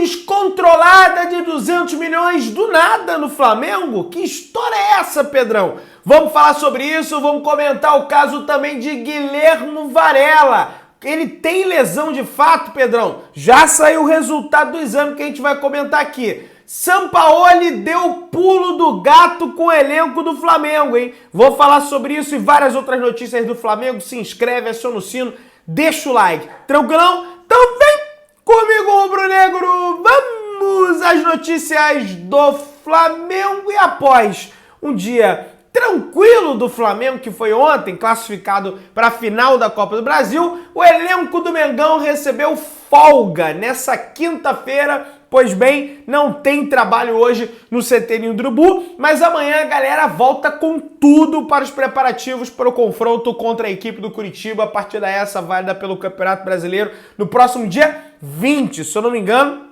descontrolada de 200 milhões do nada no Flamengo? Que história é essa, Pedrão? Vamos falar sobre isso, vamos comentar o caso também de Guilherme Varela. Ele tem lesão de fato, Pedrão? Já saiu o resultado do exame que a gente vai comentar aqui. Sampaoli deu pulo do gato com o elenco do Flamengo, hein? Vou falar sobre isso e várias outras notícias do Flamengo. Se inscreve, aciona o sino, deixa o like. Tranquilão? Então vem comigo, rubro-negro. Vamos às notícias do Flamengo. E após um dia tranquilo do Flamengo, que foi ontem classificado para a final da Copa do Brasil, o elenco do Mengão recebeu folga nessa quinta-feira. Pois bem, não tem trabalho hoje no CT Ninho do Urubu, mas amanhã a galera volta com tudo para os preparativos para o confronto contra a equipe do Curitiba. A partida essa válida pelo Campeonato Brasileiro no próximo dia 20, se eu não me engano.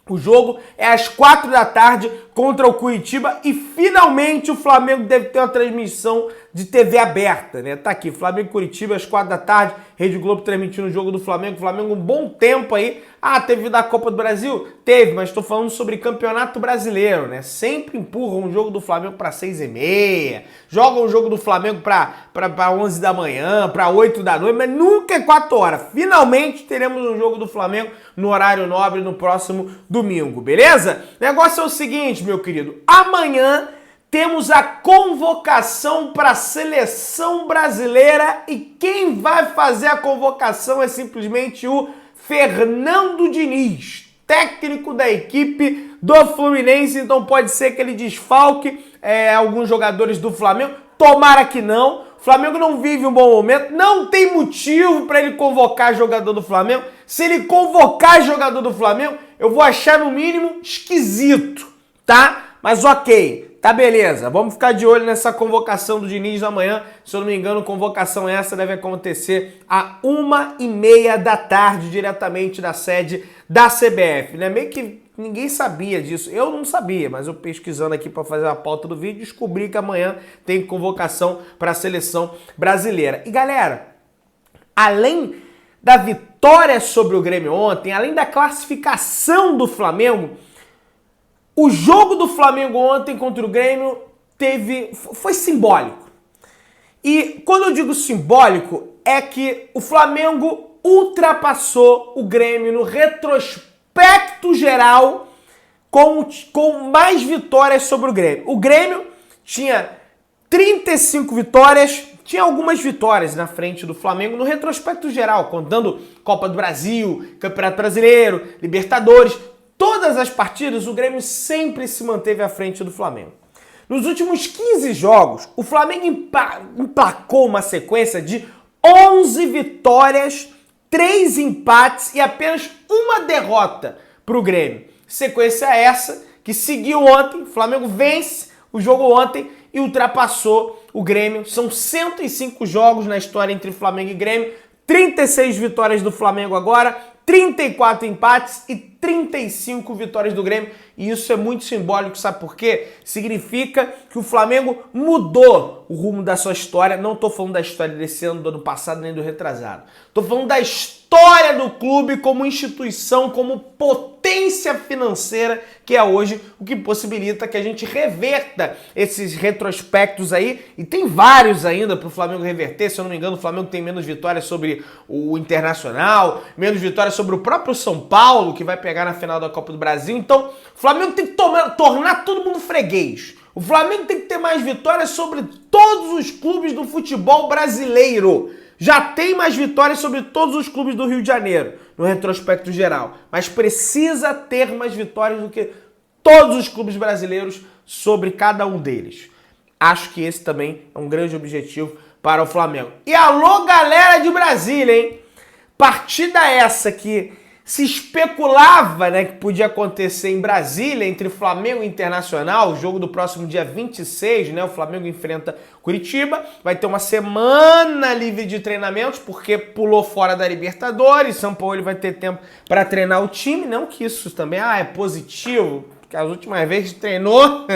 O jogo é às 4 da tarde contra o Curitiba e finalmente o Flamengo deve ter uma transmissão de TV aberta, né? Tá aqui, Flamengo e Curitiba às 4 da tarde, Rede Globo transmitindo o jogo do Flamengo. Flamengo um bom tempo aí. Ah, teve da Copa do Brasil? Teve, mas estou falando sobre Campeonato Brasileiro, né? Sempre empurram um jogo do Flamengo para 6h30, jogam o jogo do Flamengo para 11 da manhã, para 8 da noite, mas nunca é 4 horas. Finalmente teremos um jogo do Flamengo no horário nobre no próximo domingo, beleza? O negócio é o seguinte, meu querido, amanhã temos a convocação para a seleção brasileira e quem vai fazer a convocação é simplesmente o Fernando Diniz, técnico da equipe do Fluminense. Então pode ser que ele desfalque alguns jogadores do Flamengo, tomara que não. O Flamengo não vive um bom momento, não tem motivo para ele convocar jogador do Flamengo. Se ele convocar jogador do Flamengo, eu vou achar no mínimo esquisito, tá? Mas ok, tá beleza. Vamos ficar de olho nessa convocação do Diniz amanhã. Se eu não me engano, convocação essa deve acontecer às 1h30 da tarde, diretamente da sede da CBF, né? Meio que ninguém sabia disso. Eu não sabia, mas eu pesquisando aqui para fazer a pauta do vídeo, descobri que amanhã tem convocação para a seleção brasileira. E galera, além da vitória sobre o Grêmio ontem, além da classificação do Flamengo, o jogo do Flamengo ontem contra o Grêmio foi simbólico. E quando eu digo simbólico, é que o Flamengo ultrapassou o Grêmio no retrospecto geral com mais vitórias sobre o Grêmio. O Grêmio tinha 35 vitórias, tinha algumas vitórias na frente do Flamengo no retrospecto geral, contando Copa do Brasil, Campeonato Brasileiro, Libertadores. Todas as partidas, o Grêmio sempre se manteve à frente do Flamengo. Nos últimos 15 jogos, o Flamengo emplacou uma sequência de 11 vitórias, 3 empates e apenas uma derrota para o Grêmio. Sequência essa que seguiu ontem, o Flamengo vence o jogo ontem e ultrapassou o Grêmio. São 105 jogos na história entre Flamengo e Grêmio, 36 vitórias do Flamengo agora, 34 empates e 35 vitórias do Grêmio. E isso é muito simbólico, sabe por quê? Significa que o Flamengo mudou o rumo da sua história. Não estou falando da história desse ano, do ano passado, nem do retrasado. Estou falando da história do clube como instituição, como potência financeira que é hoje, o que possibilita que a gente reverta esses retrospectos aí. E tem vários ainda para o Flamengo reverter. Se eu não me engano, o Flamengo tem menos vitórias sobre o Internacional, menos vitórias sobre o próprio São Paulo, que vai pegar na final da Copa do Brasil. Então, o Flamengo tem que tornar todo mundo freguês. O Flamengo tem que ter mais vitórias sobre todos os clubes do futebol brasileiro. Já tem mais vitórias sobre todos os clubes do Rio de Janeiro, no retrospecto geral. Mas precisa ter mais vitórias do que todos os clubes brasileiros sobre cada um deles. Acho que esse também é um grande objetivo para o Flamengo. E alô, galera de Brasília, hein? Partida essa que se especulava, né, que podia acontecer em Brasília, entre Flamengo e Internacional, o jogo do próximo dia 26, né, o Flamengo enfrenta Curitiba, vai ter uma semana livre de treinamentos, porque pulou fora da Libertadores, São Paulo vai ter tempo para treinar o time, não que isso também é positivo, porque as últimas vezes que treinou,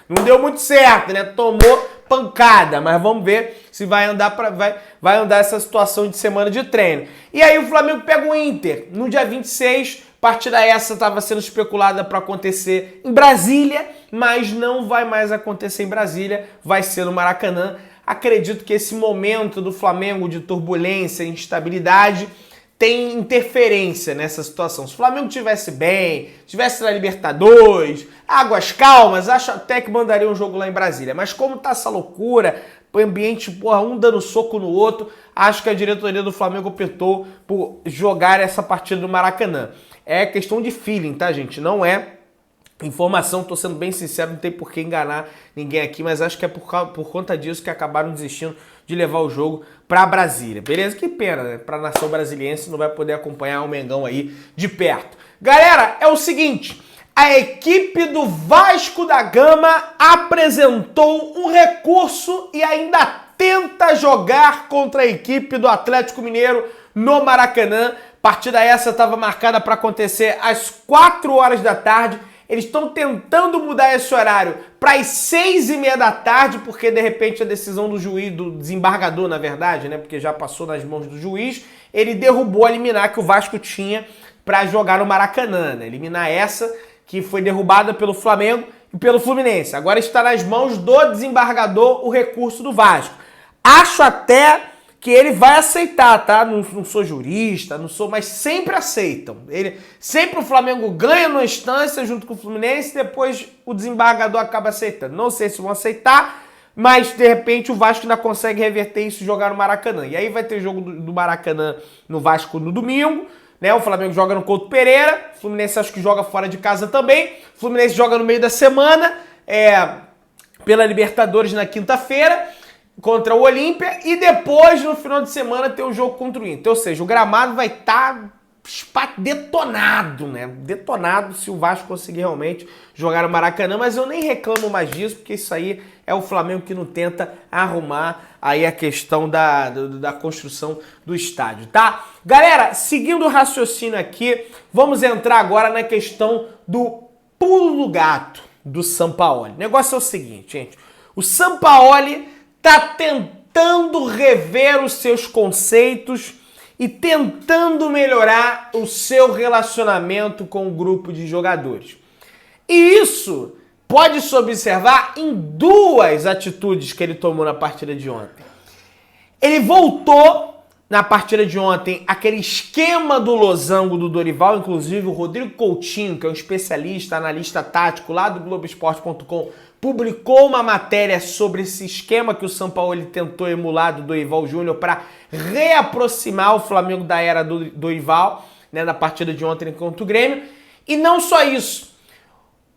não deu muito certo, né, tomou pancada, mas vamos ver se vai andar essa situação de semana de treino. E aí o Flamengo pega o Inter no dia 26, Partida essa estava sendo especulada para acontecer em Brasília, mas não vai mais acontecer em Brasília, vai ser no Maracanã. Acredito que esse momento do Flamengo de turbulência e instabilidade tem interferência nessa situação. Se o Flamengo estivesse bem, estivesse na Libertadores, águas calmas, acho até que mandaria um jogo lá em Brasília. Mas como tá essa loucura, o ambiente, porra, um dando soco no outro, acho que a diretoria do Flamengo optou por jogar essa partida no Maracanã. É questão de feeling, tá, gente? Não é informação, tô sendo bem sincero, não tem por que enganar ninguém aqui, mas acho que é por conta disso que acabaram desistindo de levar o jogo pra Brasília, beleza? Que pena, né? Pra nação brasiliense não vai poder acompanhar o Mengão aí de perto. Galera, é o seguinte, a equipe do Vasco da Gama apresentou um recurso e ainda tenta jogar contra a equipe do Atlético Mineiro no Maracanã. Partida essa estava marcada para acontecer às 4 horas da tarde. Eles estão tentando mudar esse horário para as 6h30 da tarde, porque de repente a decisão do juiz, do desembargador, na verdade, né? Porque já passou nas mãos do juiz, ele derrubou a liminar que o Vasco tinha para jogar no Maracanã, né? Eliminar essa que foi derrubada pelo Flamengo e pelo Fluminense. Agora está nas mãos do desembargador o recurso do Vasco. Acho até que ele vai aceitar, tá? Não sou jurista, não sou, mas sempre aceitam. Sempre o Flamengo ganha numa instância junto com o Fluminense, depois o desembargador acaba aceitando. Não sei se vão aceitar, mas de repente o Vasco ainda consegue reverter isso e jogar no Maracanã. E aí vai ter jogo do Maracanã no Vasco no domingo, né? O Flamengo joga no Couto Pereira, o Fluminense acho que joga fora de casa também. O Fluminense joga no meio da semana, pela Libertadores na quinta-feira, contra o Olímpia, e depois, no final de semana, ter o jogo contra o Inter. Ou seja, o gramado vai estar detonado, né? Detonado se o Vasco conseguir realmente jogar no Maracanã, mas eu nem reclamo mais disso, porque isso aí é o Flamengo que não tenta arrumar aí a questão da construção do estádio, tá? Galera, seguindo o raciocínio aqui, vamos entrar agora na questão do pulo do gato do Sampaoli. O negócio é o seguinte, gente. O Sampaoli tá tentando rever os seus conceitos e tentando melhorar o seu relacionamento com o grupo de jogadores. E isso pode-se observar em duas atitudes que ele tomou na partida de ontem. Ele voltou na partida de ontem aquele esquema do losango do Dorival, inclusive o Rodrigo Coutinho, que é um especialista, analista tático lá do Globoesporte.com, publicou uma matéria sobre esse esquema que o Sampaoli tentou emular do Dorival Júnior para reaproximar o Flamengo da era do Dorival, né, na partida de ontem contra o Grêmio. E não só isso,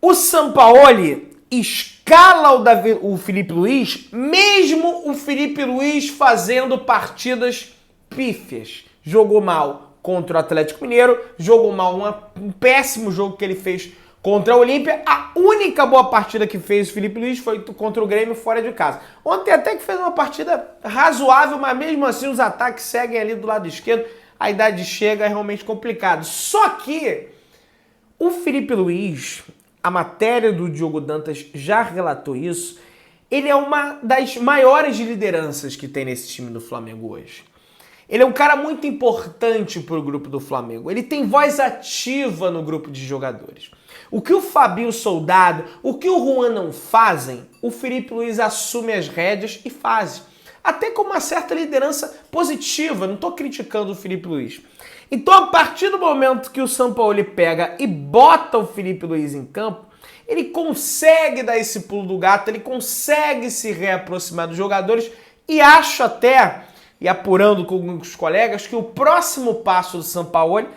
o Sampaoli escala o Felipe Luiz, mesmo o Felipe Luiz fazendo partidas pífias. Jogou mal contra o Atlético Mineiro, jogou mal um péssimo jogo que ele fez contra a Olímpia. A única boa partida que fez o Felipe Luiz foi contra o Grêmio fora de casa. Ontem até que fez uma partida razoável, mas mesmo assim os ataques seguem ali do lado esquerdo. A idade chega, é realmente complicado. Só que o Felipe Luiz, a matéria do Diogo Dantas já relatou isso, ele é uma das maiores lideranças que tem nesse time do Flamengo hoje. Ele é um cara muito importante para o grupo do Flamengo. Ele tem voz ativa no grupo de jogadores. O que o Fabinho Soldado, o que o Juan não fazem, o Felipe Luiz assume as rédeas e faz. Até com uma certa liderança positiva, não estou criticando o Felipe Luiz. Então, a partir do momento que o Sampaoli pega e bota o Felipe Luiz em campo, ele consegue dar esse pulo do gato, ele consegue se reaproximar dos jogadores e acho até, e apurando com os colegas, que o próximo passo do Sampaoli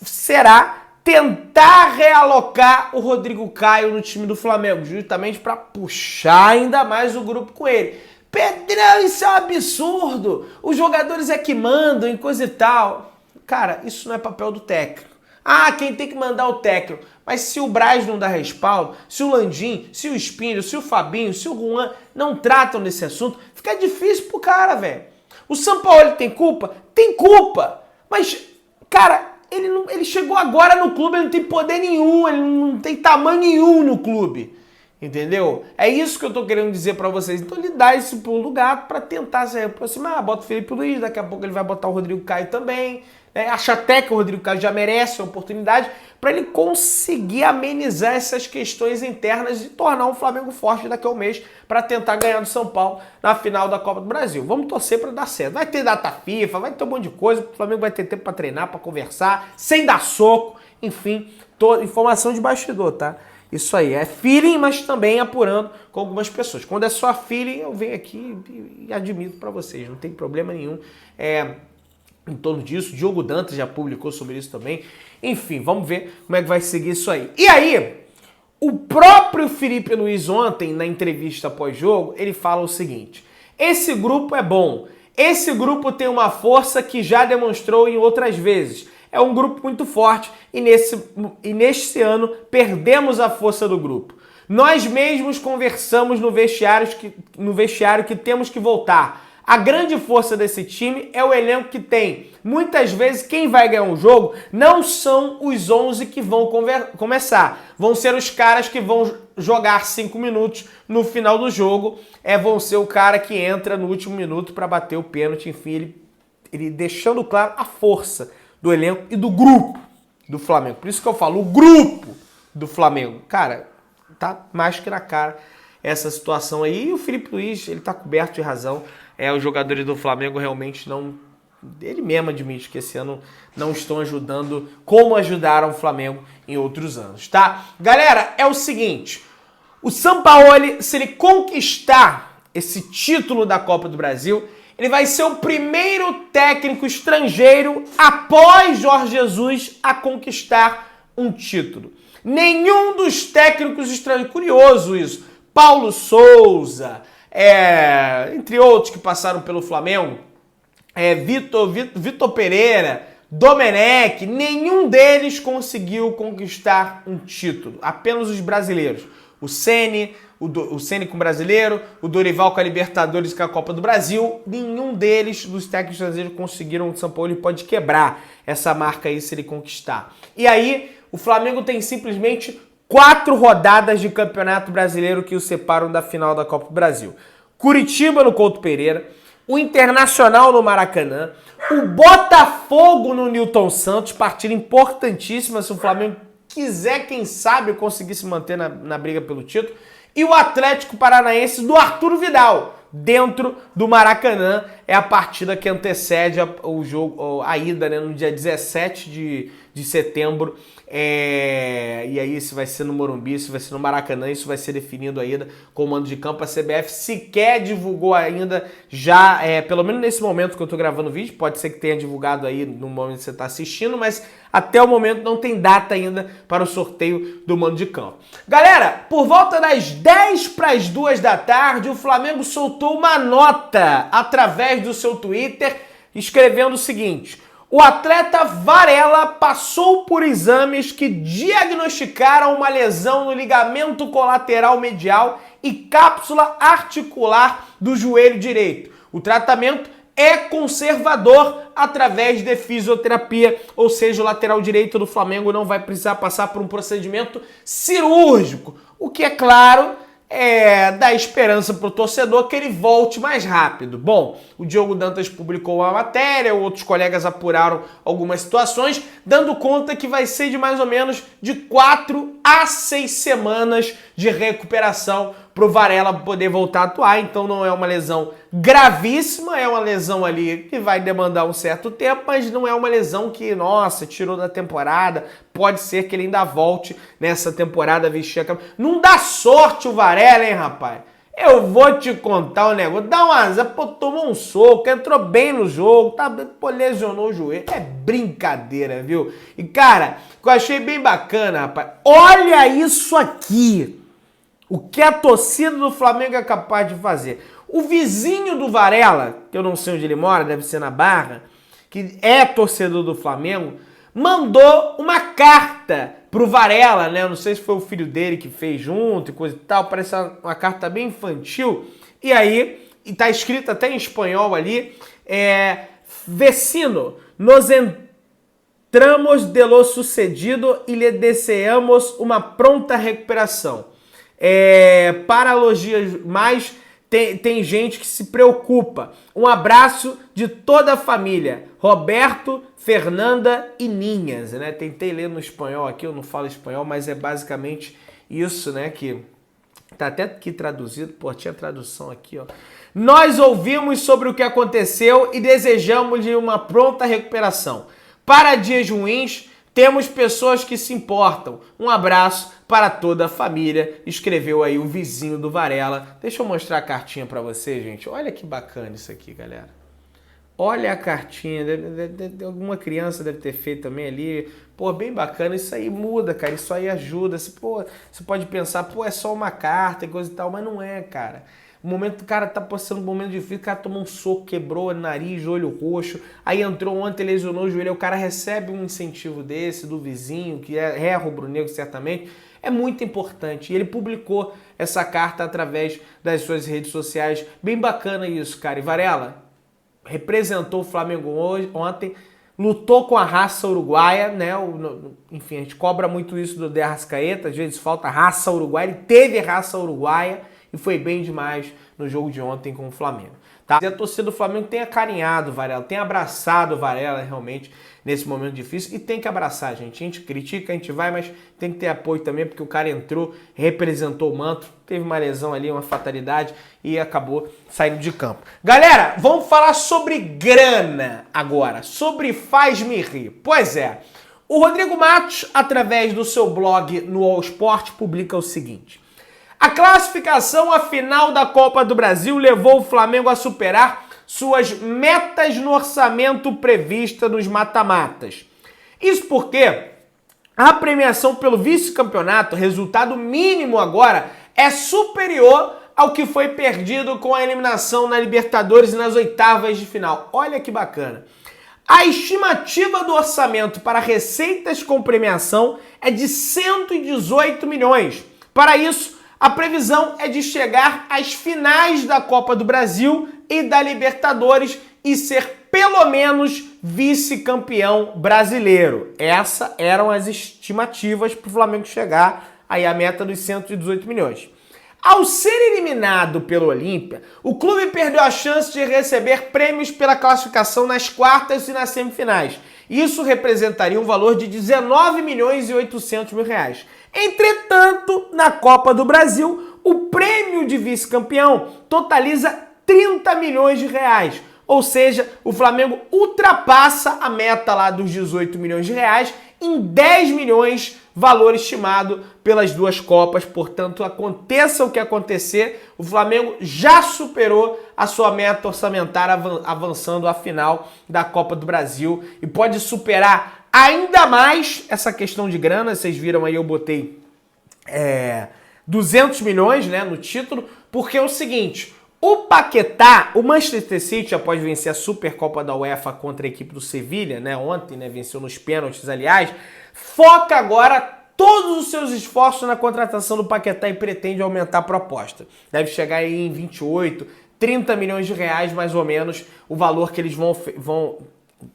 será tentar realocar o Rodrigo Caio no time do Flamengo, justamente para puxar ainda mais o grupo com ele. Pedrão, isso é um absurdo! Os jogadores é que mandam e coisa e tal. Cara, isso não é papel do técnico. Ah, quem tem que mandar é o técnico. Mas se o Braz não dá respaldo, se o Landim, se o Espírito, se o Fabinho, se o Juan não tratam desse assunto, fica difícil pro cara, velho. O Sampaoli tem culpa? Tem culpa. Mas, cara, ele chegou agora no clube, ele não tem poder nenhum, ele não tem tamanho nenhum no clube. Entendeu? É isso que eu tô querendo dizer pra vocês. Então ele dá esse pulo do gato pra tentar se aproximar. Bota o Felipe Luiz, daqui a pouco ele vai botar o Rodrigo Caio também. Acho até que o Rodrigo Caio já merece a oportunidade, para ele conseguir amenizar essas questões internas e tornar o Flamengo forte daqui a um mês para tentar ganhar do São Paulo na final da Copa do Brasil. Vamos torcer para dar certo. Vai ter data FIFA, vai ter um monte de coisa, o Flamengo vai ter tempo para treinar, para conversar, sem dar soco, enfim, toda informação de bastidor, tá? Isso aí, é feeling, mas também apurando com algumas pessoas. Quando é só feeling, eu venho aqui e admito para vocês, não tem problema nenhum em torno disso. Diogo Dantas já publicou sobre isso também. Enfim, vamos ver como é que vai seguir isso aí. E aí, o próprio Felipe Luiz ontem, na entrevista pós-jogo, ele fala o seguinte: esse grupo é bom, esse grupo tem uma força que já demonstrou em outras vezes. É um grupo muito forte e neste ano perdemos a força do grupo. Nós mesmos conversamos no vestiário que temos que voltar. A grande força desse time é o elenco que tem. Muitas vezes quem vai ganhar um jogo não são os 11 que vão começar. Vão ser os caras que vão jogar 5 minutos no final do jogo. Vão ser o cara que entra no último minuto para bater o pênalti. Enfim, ele deixando claro a força do elenco e do grupo do Flamengo. Por isso que eu falo, o grupo do Flamengo. Cara, tá mais que na cara essa situação aí. E o Felipe Luiz, ele tá coberto de razão. Os jogadores do Flamengo realmente não... Ele mesmo admite que esse ano não estão ajudando como ajudaram o Flamengo em outros anos, tá? Galera, é o seguinte. O Sampaoli, se ele conquistar esse título da Copa do Brasil, ele vai ser o primeiro técnico estrangeiro após Jorge Jesus a conquistar um título. Nenhum dos técnicos estrangeiros, curioso isso, Paulo Souza, entre outros que passaram pelo Flamengo, Vitor Pereira, Domenech, nenhum deles conseguiu conquistar um título, apenas os brasileiros. O Ceni com o brasileiro, o Dorival com a Libertadores e com a Copa do Brasil, nenhum deles, dos técnicos brasileiros, conseguiram. O São Paulo pode quebrar essa marca aí se ele conquistar. E aí, o Flamengo tem simplesmente 4 rodadas de Campeonato Brasileiro que o separam da final da Copa do Brasil. Curitiba no Couto Pereira, o Internacional no Maracanã, o Botafogo no Newton Santos, partida importantíssima se o Flamengo quiser, quem sabe, conseguir se manter na briga pelo título, e o Atlético Paranaense do Arturo Vidal, dentro do Maracanã. É a partida que antecede o jogo, a ida, né, no dia 17 de setembro. E aí isso vai ser no Morumbi, isso vai ser no Maracanã, isso vai ser definido ainda com o mando de campo. A CBF sequer divulgou ainda, já, pelo menos nesse momento que eu tô gravando o vídeo, pode ser que tenha divulgado aí no momento que você tá assistindo, mas até o momento não tem data ainda para o sorteio do mando de campo. Galera, por volta das 10 para as 2 da tarde, o Flamengo soltou uma nota através do seu Twitter, escrevendo o seguinte: o atleta Varela passou por exames que diagnosticaram uma lesão no ligamento colateral medial e cápsula articular do joelho direito. O tratamento é conservador através de fisioterapia, ou seja, o lateral direito do Flamengo não vai precisar passar por um procedimento cirúrgico, o que, é claro, dá esperança para o torcedor que ele volte mais rápido. Bom, o Diogo Dantas publicou uma matéria, outros colegas apuraram algumas situações, dando conta que vai ser de mais ou menos de 4 a 6 semanas de recuperação para o Varela poder voltar a atuar. Então não é uma lesão gravíssima, é uma lesão ali que vai demandar um certo tempo, mas não é uma lesão que, nossa, tirou da temporada. Pode ser que ele ainda volte nessa temporada a vestir a camisa. Não dá sorte o Varela, hein, rapaz? Eu vou te contar um negócio. Dá um azar, tomou um soco, entrou bem no jogo, lesionou o joelho. É brincadeira, viu? E, cara, o que eu achei bem bacana, rapaz, olha isso aqui. O que a torcida do Flamengo é capaz de fazer. O vizinho do Varela, que eu não sei onde ele mora, deve ser na Barra, que é torcedor do Flamengo, mandou uma carta pro Varela, né? Eu não sei se foi o filho dele que fez junto e coisa e tal. Parece uma carta bem infantil. E aí, e tá escrito até em espanhol ali, Vecino, nos entramos de lo sucedido e lhe desejamos uma pronta recuperação. Para elogios mais, tem gente que se preocupa. Um abraço de toda a família. Roberto, Fernanda e Ninhas, né? Tentei ler no espanhol aqui, eu não falo espanhol, mas é basicamente isso, né? Que tá até aqui traduzido, pô, tinha tradução aqui, ó. Nós ouvimos sobre o que aconteceu e desejamos-lhe uma pronta recuperação. Para dias ruins, temos pessoas que se importam. Um abraço para toda a família, escreveu aí o vizinho do Varela. Deixa eu mostrar a cartinha para você, gente. Olha que bacana isso aqui, galera. Olha a cartinha, alguma criança deve ter feito também ali. Pô, bem bacana, isso aí muda, cara, isso aí ajuda. Pô, você pode pensar, pô, é só uma carta e coisa e tal, mas não é, cara. O momento o cara tá passando um momento difícil, o cara tomou um soco, quebrou o nariz, olho roxo, aí entrou ontem, lesionou o joelho, aí o cara recebe um incentivo desse do vizinho, que é rubro-negro certamente, é muito importante. E ele publicou essa carta através das suas redes sociais. Bem bacana isso, cara. E Varela representou o Flamengo ontem, lutou com a raça uruguaia, né? Enfim, a gente cobra muito isso do De Arrascaeta, às vezes falta raça uruguaia, ele teve raça uruguaia e foi bem demais no jogo de ontem com o Flamengo. Tá? E a torcida do Flamengo tem acarinhado o Varela, tem abraçado o Varela realmente nesse momento difícil e tem que abraçar, gente. A gente critica, a gente vai, mas tem que ter apoio também, porque o cara entrou, representou o manto, teve uma lesão ali, uma fatalidade e acabou saindo de campo. Galera, vamos falar sobre grana agora, sobre Faz-me Rir. Pois é, o Rodrigo Matos, através do seu blog no All Sport, publica o seguinte: a classificação à final da Copa do Brasil levou o Flamengo a superar suas metas no orçamento prevista nos mata-matas. Isso porque a premiação pelo vice-campeonato, resultado mínimo agora, é superior ao que foi perdido com a eliminação na Libertadores e nas oitavas de final. Olha que bacana. A estimativa do orçamento para receitas com premiação é de 118 milhões. Para isso, a previsão é de chegar às finais da Copa do Brasil e da Libertadores e ser pelo menos vice-campeão brasileiro. Essas eram as estimativas para o Flamengo chegar aí à meta dos 118 milhões. Ao ser eliminado pelo Olímpia, o clube perdeu a chance de receber prêmios pela classificação nas quartas e nas semifinais. Isso representaria um valor de 19 milhões e 800 mil reais. Entretanto, na Copa do Brasil, o prêmio de vice-campeão totaliza 30 milhões de reais. Ou seja, o Flamengo ultrapassa a meta lá dos 18 milhões de reais em 10 milhões, valor estimado pelas duas Copas. Portanto, aconteça o que acontecer, o Flamengo já superou a sua meta orçamentária avançando à final da Copa do Brasil e pode superar ainda mais essa questão de grana. Vocês viram aí, eu botei 200 milhões, né, no título, porque é o seguinte: o Paquetá, o Manchester City, após vencer a Supercopa da UEFA contra a equipe do Sevilha, né, ontem, né, venceu nos pênaltis, aliás, foca agora todos os seus esforços na contratação do Paquetá e pretende aumentar a proposta. Deve chegar aí em 28, 30 milhões de reais, mais ou menos, o valor que eles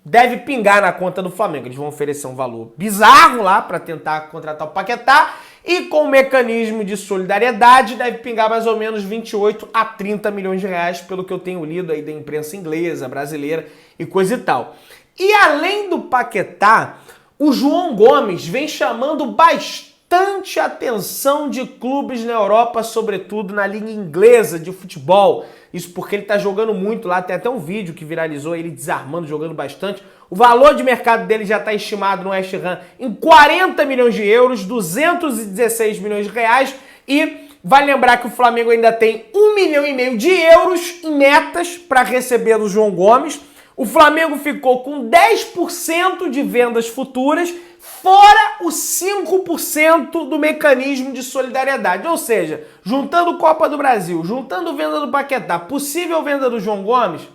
deve pingar na conta do Flamengo. Eles vão oferecer um valor bizarro lá para tentar contratar o Paquetá e com o mecanismo de solidariedade deve pingar mais ou menos 28 a 30 milhões de reais, pelo que eu tenho lido aí da imprensa inglesa, brasileira e coisa e tal. E além do Paquetá, o João Gomes vem chamando bastante atenção de clubes na Europa, sobretudo na liga inglesa de futebol. Isso porque ele tá jogando muito lá, tem até um vídeo que viralizou ele desarmando, jogando bastante. O valor de mercado dele já está estimado no West Ham em 40 milhões de euros, 216 milhões de reais. E vale lembrar que o Flamengo ainda tem 1,5 milhão de euros em metas para receber do João Gomes. O Flamengo ficou com 10% de vendas futuras, fora os 5% do mecanismo de solidariedade. Ou seja, juntando Copa do Brasil, juntando venda do Paquetá, possível venda do João Gomes,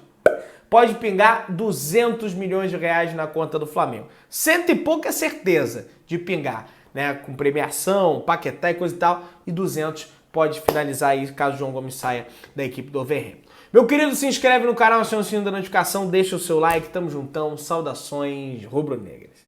pode pingar 200 milhões de reais na conta do Flamengo. Cento e pouca certeza de pingar, né? Com premiação, Paquetá e coisa e tal, e 200 pode finalizar aí caso o João Gomes saia da equipe do Wolverhampton. Meu querido, se inscreve no canal, aciona o sininho da notificação, deixa o seu like, tamo juntão, saudações rubro-negras.